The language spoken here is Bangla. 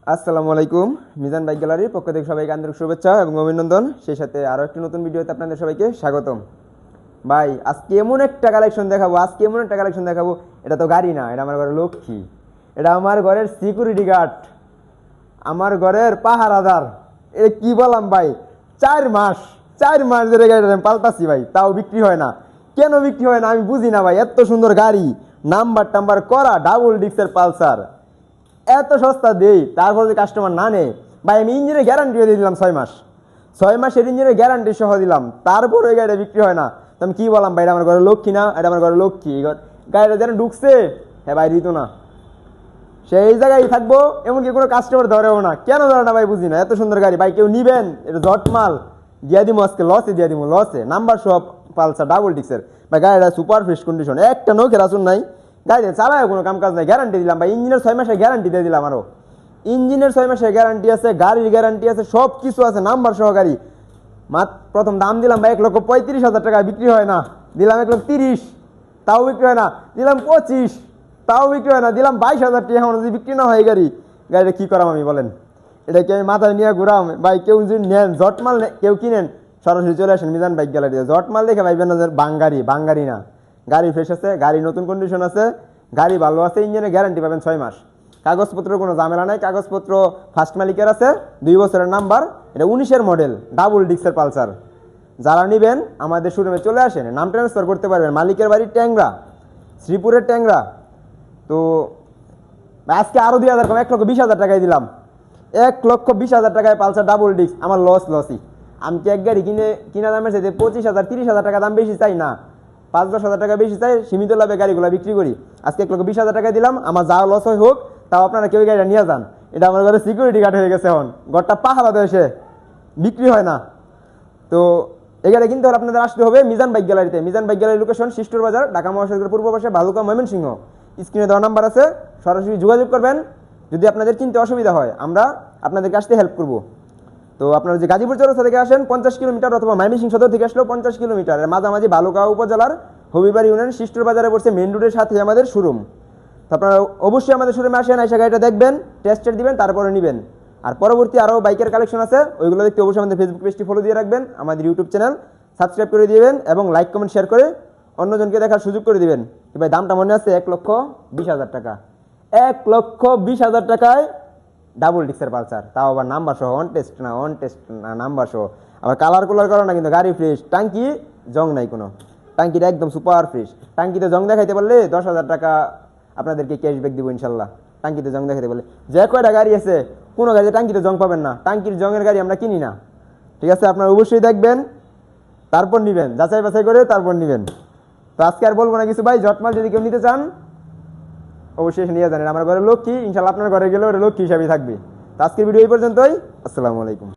আসসালামু আলাইকুম। মিজান বাইক গ্যালারির পক্ষ থেকে সবাইকে আন্তরিক শুভেচ্ছা এবং অভিনন্দন। সেই সাথে আরও একটি নতুন ভিডিওতে আপনাদের সবাইকে স্বাগতম। ভাই আজকে এমন একটা কালেকশন দেখাবো, এটা তো গাড়ি না, এটা আমার ঘরের লক্ষ্মী, এটা আমার ঘরের সিকিউরিটি গার্ড, আমার ঘরের পাহারাদার। এটা কি বললাম ভাই, 4 মাস ধরে গাড়িটা আমি পাল্টাচ্ছি ভাই, তাও বিক্রি হয় না। কেন বিক্রি হয় না আমি বুঝি না ভাই। এত সুন্দর গাড়ি, নাম্বার করা, ডাবল ডিস্কের পালসার, এত সস্তা দেই, তারপর যদি কাস্টমার না নেয় ভাই, আমি ইঞ্জিনের গ্যারান্টিও দিয়ে দিলাম 6 মাসের ইঞ্জিনের গ্যারান্টি সহ দিলাম, তারপর ওই গাড়িটা বিক্রি হয় না। তো আমি কি বললাম ভাই, এটা আমার ঘরে লক্ষ্মী না, এটা আমার ঘরে লক্ষ্মী। গাড়িটা যেন ঢুকছে, হ্যাঁ ভাই দিত না, সেই জায়গায় থাকবো, এমনকি কোনো কাস্টমার ধরেও না। কেন ধরে না ভাই বুঝি না। এত সুন্দর গাড়ি ভাই, কেউ নিবেন? এটা জটমাল দিয়ে দিব আজকে, লসে দিয়ে দিব, লসে। নাম্বার সহ পালসার ডাবল ডিক্সের ভাই, গাড়িটা সুপার ফ্রেশ কন্ডিশন, একটা নৌকের আসুন নাই, গাড়ি চালায় কোনো কাম কাজ নাই। গ্যারান্টি দিলাম ভাই, ইঞ্জিনের 6 মাসের গ্যারান্টি দিয়ে দিলাম। আরো ইঞ্জিনের 6 মাসের গ্যারান্টি আছে, গাড়ির গ্যারান্টি আছে, সব কিছু আছে, নাম্বার সহ গাড়ি। প্রথম দাম দিলাম ভাই 1,35,000 টাকা, বিক্রি হয় না। দিলাম 1,30,000, তাও বিক্রি হয় না। দিলাম 25, তাও বিক্রি হয় না। দিলাম 22,000 টাকা, এখন যদি বিক্রি না হয় গাড়িটা কি করাম আমি বলেন? এটা কি আমি মাথায় নিয়ে ঘুরাম ভাই? কেউ যদি নেন, জটমাল কেউ কিনেন, সরাসরি চলে আসেন মিজান বাইক গ্যালারিতে। জটমাল দেখে ভাইবেন না যে বাঙ্গারি না, গাড়ি ফ্রেশ আছে, গাড়ি নতুন কন্ডিশন আছে, গাড়ি ভালো আছে, ইঞ্জিনের গ্যারান্টি পাবেন 6 মাস। কাগজপত্রের কোনো ঝামেলা নাই, কাগজপত্র ফার্স্ট মালিকের আছে, 2 বছরের নাম্বার। এটা 19-এর মডেল, ডাবল ডিক্সের পালসার। যারা নেবেন আমাদের শোরুমে চলে আসেন, নাম ট্রান্সফার করতে পারবেন। মালিকের বাড়ি ট্যাংরা, শ্রীপুরের ট্যাংরা। তো আজকে আরো 2,000 কম, 1,20,000 টাকায় দিলাম। 1,20,000 টাকায় পালসার ডাবল ডিক্স। আমার লসই। আমি কি এক গাড়ি কিনা দামের চাইতে 25,000 30,000 টাকা দাম বেশি চাই না, 5-10,000 টাকা বেশি চাই, সীমিত লাভে গাড়িগুলো বিক্রি করি। আজকে 1,20,000 টাকায় দিলাম। আমার যা লস হয় হোক, তাও আপনারা কেউ গাড়িটা নিয়ে যান। এটা আমার ঘরে সিকিউরিটি গার্ড হয়ে গেছে। এখন ঘরটা পাহারাতে এসে বিক্রি হয় না। তো এই গাড়ি কিনতে হলে আপনাদের আসতে হবে মিজান বাইক গ্যালারিতে। মিজান বাইক গ্যালারি লোকেশন শিষ্টর বাজার, ঢাকা মহাসড়কের পূর্ব পাশে, ভালুকা, ময়মনসিংহ। স্ক্রিনে দেওয়া নাম্বার আছে, সরাসরি যোগাযোগ করবেন। যদি আপনাদের চিনতে অসুবিধা হয়, আমরা আপনাদেরকে আসতে হেল্প করব। তো আপনারা যে গাজীপুর চৌরাস্তা থেকে আসেন 50 কিলোমিটার, অথবা ময়মনসিংহ সদর থেকে আসলেও 50 কিলোমিটার, মাঝামাঝি ভালুকা উপজেলার হবিবাড়ি ইউনিয়ন শিষ্টর বাজারে পড়ছে, মেন রোডের সাথে আমাদের শোরুম। তো আপনারা অবশ্যই আমাদের শোরুমে আসেন, আইসা গাড়িটা দেখবেন, টেস্টের দিবেন, তারপরে নেবেন। আর পরবর্তী আরও বাইকের কালেকশন আছে, ওইগুলো দেখতে অবশ্যই আমাদের ফেসবুক পেজটি ফলো দিয়ে রাখবেন, আমাদের ইউটিউব চ্যানেল সাবস্ক্রাইব করে দিবেন, এবং লাইক কমেন্ট শেয়ার করে অন্যজনকে দেখার সুযোগ করে দিবেন। ভাই দামটা মনে আছে, 1,20,000 টাকা। 1,20,000 টাকায় ডাবল ডিক্সের পালসার, তাও আবার নাম্বার সহ, অন টেস্ট না নাম্বার সহ। আবার কালার করে না, কিন্তু গাড়ি ফ্রেশ, টাঙ্কি জং নাই কোনো, টাঙ্কিটা একদম সুপার ফ্রেশ। টাঙ্কিতে জং দেখাইতে পারলে 10,000 টাকা আপনাদেরকে ক্যাশব্যাক দিব ইনশাল্লাহ। টাঙ্কিতে জং দেখাইতে পারলে, যে কয়টা গাড়ি আছে, কোনো গাড়িতে টাঙ্কিতে জং পাবেন না। টাঙ্কির জংয়ের গাড়ি আমরা কিনি না, ঠিক আছে? আপনারা অবশ্যই দেখবেন, তারপর নিবেন, যাচাই বাছাই করে তারপর নিবেন। তো আজকে আর বলবো না কিছু ভাই, জটমাল যদি কেউ নিতে চান অবশ্যই নিয়ে জানেন। আমার ঘরে লক্ষ্মী, ইনশাল্লাহ আপনার ঘরে গেলেও লক্ষ্মী হিসাবে থাকবে। তো আজকের ভিডিও এই পর্যন্তই। আসসালামু আলাইকুম।